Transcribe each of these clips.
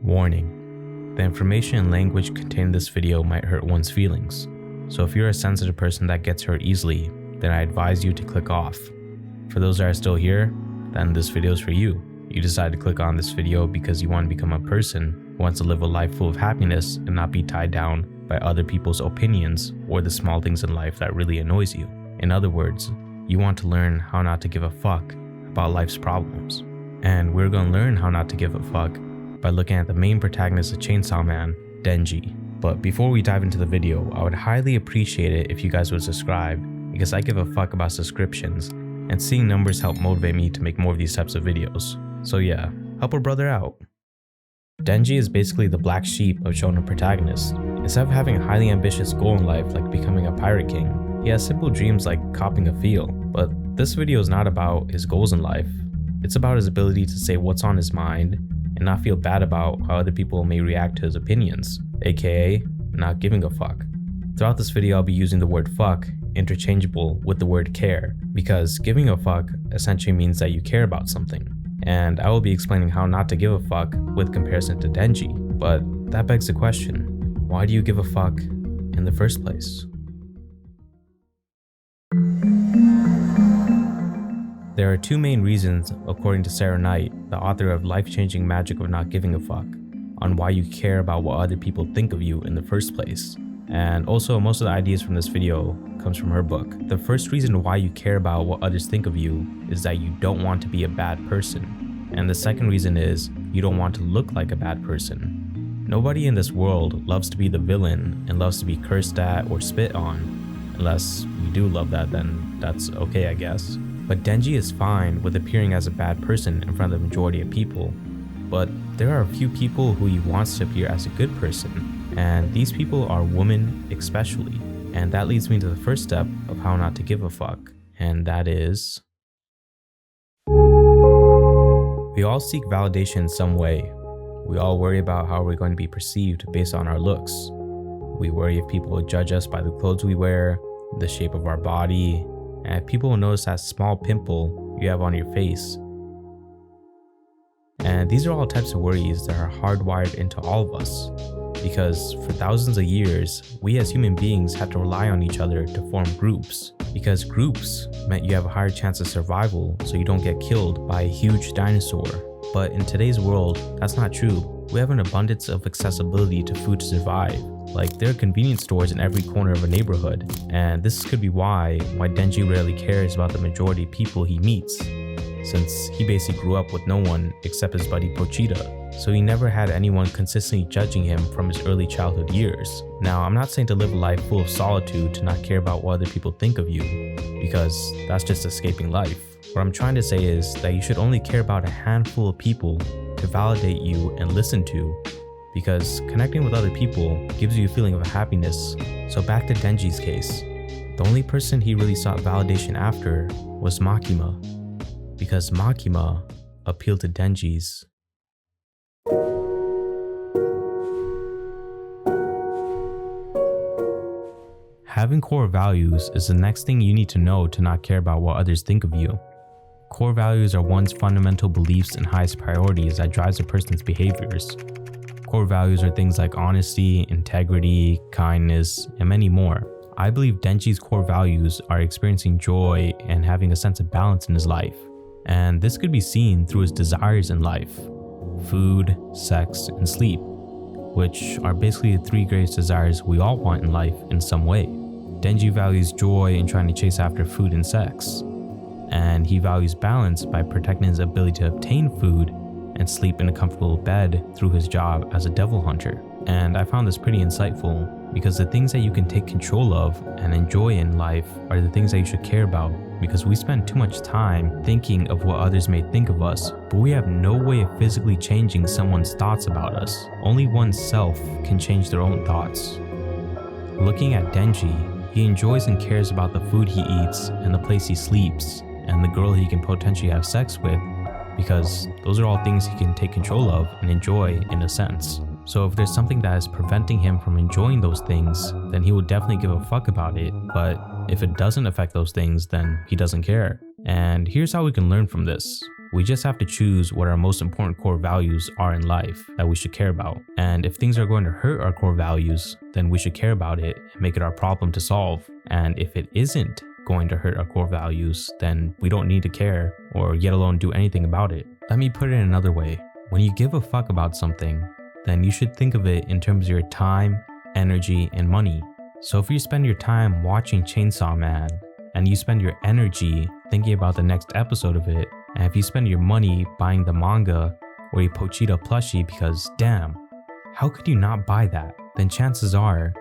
Warning: the information and language contained in this video might hurt one's feelings, so if you're a sensitive person that gets hurt easily, then I advise you to click off. For those that are still here, then this video is for you. You decided to click on this video because you want to become a person who wants to live a life full of happiness and not be tied down by other people's opinions or the small things in life that really annoys you. In other words, you want to learn how not to give a fuck about life's problems. And we're going to learn how not to give a fuck by looking at the main protagonist of Chainsaw Man, Denji. But before we dive into the video, I would highly appreciate it if you guys would subscribe, because I give a fuck about subscriptions, and seeing numbers help motivate me to make more of these types of videos. So yeah, help a brother out. Denji is basically the black sheep of shonen protagonists. Instead of having a highly ambitious goal in life like becoming a pirate king, he has simple dreams like copping a feel. But this video is not about his goals in life. It's about his ability to say what's on his mind and not feel bad about how other people may react to his opinions, aka not giving a fuck. Throughout this video, I'll be using the word fuck interchangeable with the word care, because giving a fuck essentially means that you care about something. And I will be explaining how not to give a fuck with comparison to Denji. But that begs the question, why do you give a fuck in the first place? There are two main reasons, according to Sarah Knight, the author of Life-Changing Magic of Not Giving a Fuck, on why you care about what other people think of you in the first place. And also, most of the ideas from this video comes from her book. The first reason why you care about what others think of you is that you don't want to be a bad person. And the second reason is you don't want to look like a bad person. Nobody in this world loves to be the villain and loves to be cursed at or spit on. Unless you do love that, then that's okay, I guess. But Denji is fine with appearing as a bad person in front of the majority of people. But there are a few people who he wants to appear as a good person, and these people are women especially. And that leads me to the first step of how not to give a fuck, and that is, we all seek validation in some way. We all worry about how we're going to be perceived based on our looks. We worry if people will judge us by the clothes we wear, the shape of our body, and if people will notice that small pimple you have on your face. And these are all types of worries that are hardwired into all of us, because for thousands of years, we as human beings had to rely on each other to form groups, because groups meant you have a higher chance of survival so you don't get killed by a huge dinosaur. But in today's world, that's not true. We have an abundance of accessibility to food to survive. Like, there are convenience stores in every corner of a neighborhood, and this could be why Denji rarely cares about the majority of people he meets, since he basically grew up with no one except his buddy Pochita, so he never had anyone consistently judging him from his early childhood years. Now, I'm not saying to live a life full of solitude to not care about what other people think of you, because that's just escaping life. What I'm trying to say is that you should only care about a handful of people to validate you and listen to, because connecting with other people gives you a feeling of happiness. So back to Denji's case, the only person he really sought validation after was Makima, because Makima appealed to Denji's having core values is the next thing you need to know to not care about what others think of you. Core values are one's fundamental beliefs and highest priorities that drives a person's behaviors. Core values are things like honesty, integrity, kindness, and many more. I believe Denji's core values are experiencing joy and having a sense of balance in his life. And this could be seen through his desires in life: food, sex, and sleep, which are basically the three greatest desires we all want in life in some way. Denji values joy in trying to chase after food and sex, and he values balance by protecting his ability to obtain food and sleep in a comfortable bed through his job as a devil hunter. And I found this pretty insightful, because the things that you can take control of and enjoy in life are the things that you should care about, because we spend too much time thinking of what others may think of us, but we have no way of physically changing someone's thoughts about us. Only oneself can change their own thoughts. Looking at Denji, he enjoys and cares about the food he eats and the place he sleeps and the girl he can potentially have sex with, because those are all things he can take control of and enjoy in a sense. So if there's something that is preventing him from enjoying those things, then he will definitely give a fuck about it. But if it doesn't affect those things, then he doesn't care. And here's how we can learn from this. We just have to choose what our most important core values are in life that we should care about. And if things are going to hurt our core values, then we should care about it and make it our problem to solve. And if it isn't going to hurt our core values, then we don't need to care or yet alone do anything about it. Let me put it another way. When you give a fuck about something, then you should think of it in terms of your time, energy, and money. So if you spend your time watching Chainsaw Man, and you spend your energy thinking about the next episode of it, and if you spend your money buying the manga or a Pochita plushie because damn, how could you not buy that? Then chances are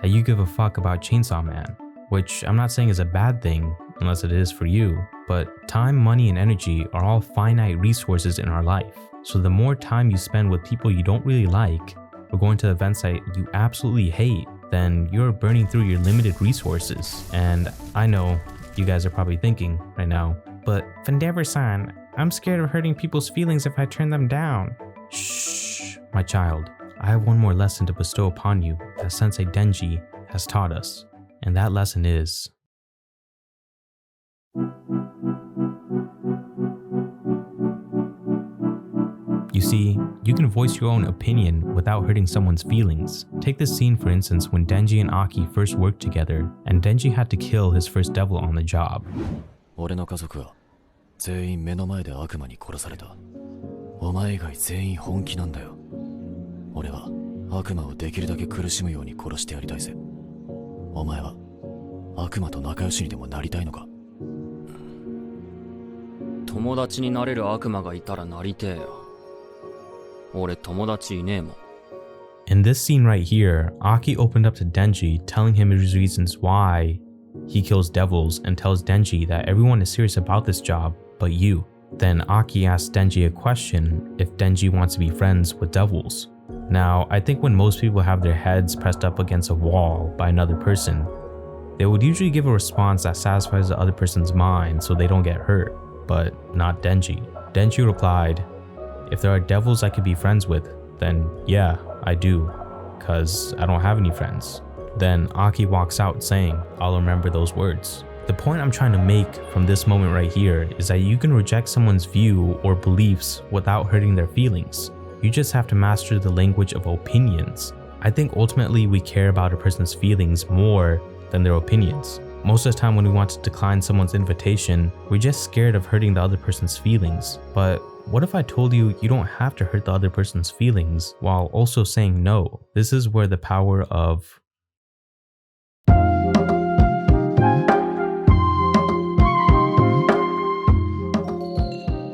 that you give a fuck about Chainsaw Man, which I'm not saying is a bad thing unless it is for you, but time, money, and energy are all finite resources in our life. So the more time you spend with people you don't really like or going to events that you absolutely hate, then you're burning through your limited resources. And I know you guys are probably thinking right now, but Endeavor-san, I'm scared of hurting people's feelings if I turn them down. Shh, my child. I have one more lesson to bestow upon you that Sensei Denji has taught us, and that lesson is... You see, you can voice your own opinion without hurting someone's feelings. Take this scene for instance when Denji and Aki first worked together, and Denji had to kill his first devil on the job. 俺の家族は全員目の前で悪魔に殺された。お前以外全員本気なんだよ。俺は悪魔をできるだけ苦しむように殺してやりたいぜ。お前は悪魔と仲良しにでもなりたいのか？友達になれる悪魔がいたらなりてえよ。俺友達いねえもん。In this scene right here, Aki opened up to Denji, telling him his reasons why he kills devils and tells Denji that everyone is serious about this job but you. Then Aki asks Denji a question if Denji wants to be friends with devils. Now, I think when most people have their heads pressed up against a wall by another person, they would usually give a response that satisfies the other person's mind so they don't get hurt, but not Denji. Denji replied, if there are devils I could be friends with, then yeah, I do, cause I don't have any friends. Then Aki walks out saying, I'll remember those words. The point I'm trying to make from this moment right here is that you can reject someone's view or beliefs without hurting their feelings. You just have to master the language of opinions. I think ultimately we care about a person's feelings more than their opinions. Most of the time when we want to decline someone's invitation, we're just scared of hurting the other person's feelings. But what if I told you you don't have to hurt the other person's feelings while also saying no? This is where the power of...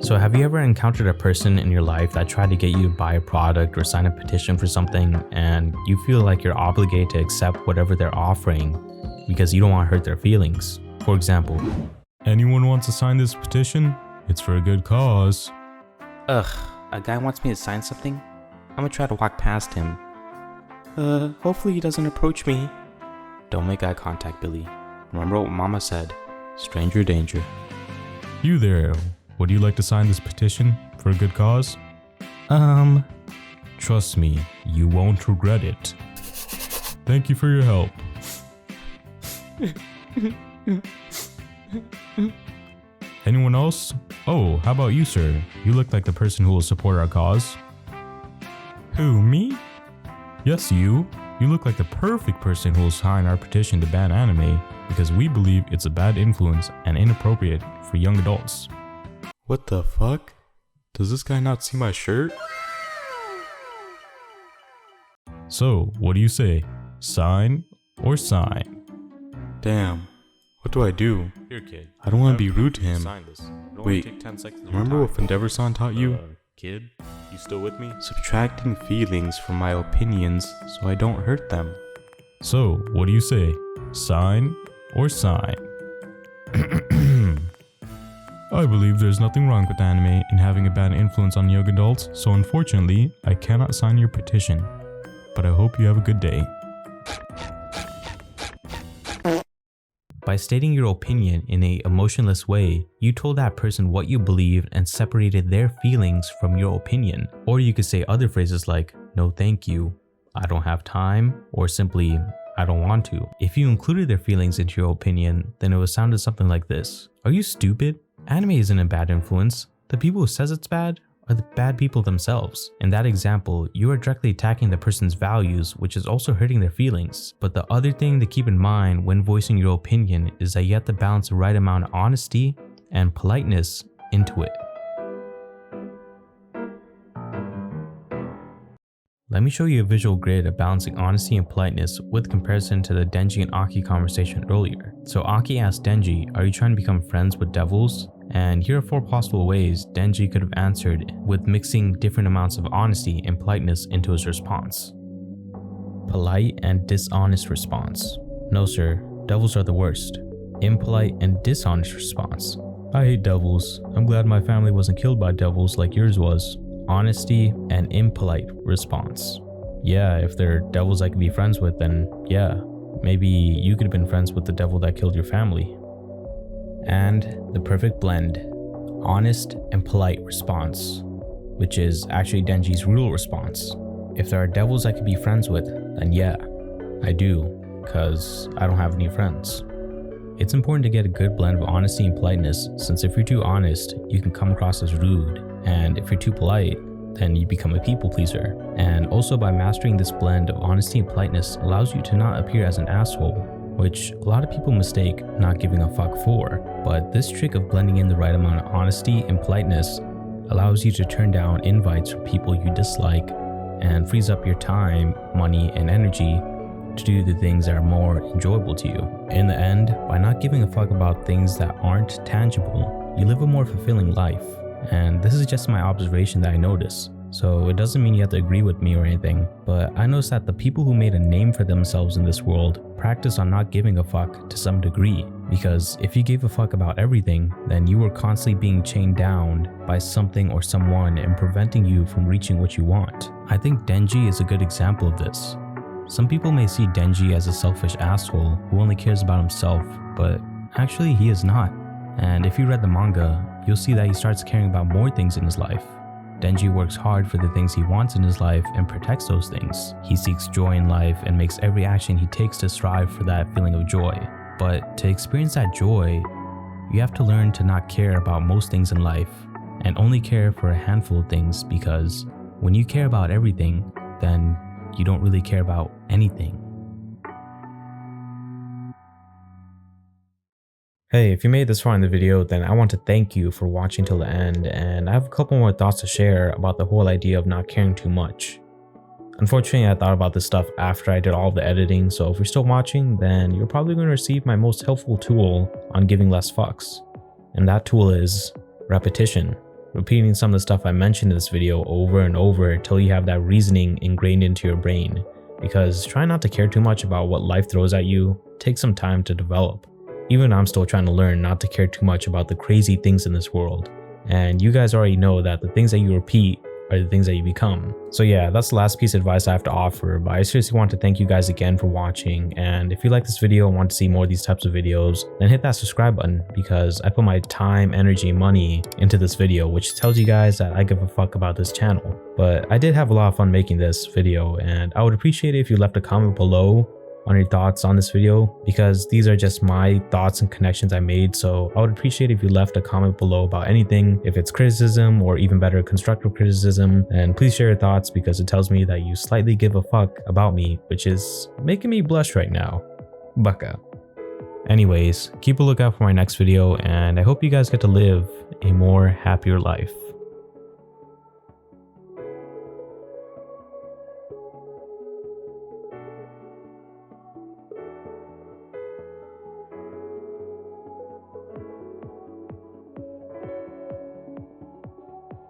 So have you ever encountered a person in your life that tried to get you to buy a product or sign a petition for something and you feel like you're obligated to accept whatever they're offering because you don't want to hurt their feelings? For example, anyone wants to sign this petition? It's for a good cause. Ugh, a guy wants me to sign something? I'm gonna try to walk past him. Hopefully he doesn't approach me. Don't make eye contact, Billy. Remember what Mama said, stranger danger. You there, would you like to sign this petition for a good cause? Trust me, you won't regret it. Thank you for your help. Anyone else? Oh, how about you, sir? You look like the person who will support our cause. Who, me? Yes, you. You look like the perfect person who will sign our petition to ban anime because we believe it's a bad influence and inappropriate for young adults. What the fuck? Does this guy not see my shirt? So, what do you say? Sign or sign? Damn. What do I do? Here, kid. I don't want to be rude to him. Sign this. Wait, remember what Endeavor-san taught you? Kid, you still with me? Subtracting feelings from my opinions so I don't hurt them. So, what do you say? Sign or sign? I believe there's nothing wrong with anime and having a bad influence on young adults, so unfortunately, I cannot sign your petition. But I hope you have a good day. By stating your opinion in an emotionless way, you told that person what you believed and separated their feelings from your opinion. Or you could say other phrases like, no thank you, I don't have time, or simply, I don't want to. If you included their feelings into your opinion, then it would sound something like this. Are you stupid? Anime isn't a bad influence. The people who says it's bad are the bad people themselves. In that example, you are directly attacking the person's values, which is also hurting their feelings. But the other thing to keep in mind when voicing your opinion is that you have to balance the right amount of honesty and politeness into it. Let me show you a visual grid of balancing honesty and politeness with comparison to the Denji and Aki conversation earlier. So Aki asked Denji, are you trying to become friends with devils? And here are 4 possible ways Denji could have answered with mixing different amounts of honesty and politeness into his response. Polite and dishonest response. No sir, devils are the worst. Impolite and dishonest response. I hate devils. I'm glad my family wasn't killed by devils like yours was. Honesty and impolite response. Yeah, if there are devils I could be friends with, then yeah, maybe you could have been friends with the devil that killed your family. And the perfect blend, honest and polite response, which is actually Denji's real response. If there are devils I could be friends with, then yeah, I do, cause I don't have any friends. It's important to get a good blend of honesty and politeness, since if you're too honest, you can come across as rude, and if you're too polite, then you become a people pleaser. And also by mastering this blend of honesty and politeness allows you to not appear as an asshole, which a lot of people mistake not giving a fuck for. But this trick of blending in the right amount of honesty and politeness allows you to turn down invites from people you dislike and frees up your time, money, and energy to do the things that are more enjoyable to you. In the end, by not giving a fuck about things that aren't tangible, you live a more fulfilling life. And this is just my observation that I notice. So it doesn't mean you have to agree with me or anything, but I noticed that the people who made a name for themselves in this world practice on not giving a fuck to some degree. Because if you gave a fuck about everything, then you were constantly being chained down by something or someone and preventing you from reaching what you want. I think Denji is a good example of this. Some people may see Denji as a selfish asshole who only cares about himself, but actually he is not. And if you read the manga, you'll see that he starts caring about more things in his life. Denji works hard for the things he wants in his life and protects those things. He seeks joy in life and makes every action he takes to strive for that feeling of joy. But to experience that joy, you have to learn to not care about most things in life and only care for a handful of things, because when you care about everything, then you don't really care about anything. Hey, if you made it this far in the video, then I want to thank you for watching till the end, and I have a couple more thoughts to share about the whole idea of not caring too much. Unfortunately, I thought about this stuff after I did all of the editing, so if you're still watching, then you're probably going to receive my most helpful tool on giving less fucks. And that tool is repetition. Repeating some of the stuff I mentioned in this video over and over until you have that reasoning ingrained into your brain. Because trying not to care too much about what life throws at you takes some time to develop. Even I'm still trying to learn not to care too much about the crazy things in this world. And you guys already know that the things that you repeat are the things that you become. So yeah, that's the last piece of advice I have to offer, but I seriously want to thank you guys again for watching. And if you like this video and want to see more of these types of videos, then hit that subscribe button, because I put my time, energy, money into this video, which tells you guys that I give a fuck about this channel. But I did have a lot of fun making this video, and I would appreciate it if you left a comment below on your thoughts on this video, because these are just my thoughts and connections I made. So I would appreciate if you left a comment below about anything, if it's criticism or even better, constructive criticism. And please share your thoughts, because it tells me that you slightly give a fuck about me, which is making me blush right now. Baka. Anyways, keep a lookout for my next video, and I hope you guys get to live a more happier life.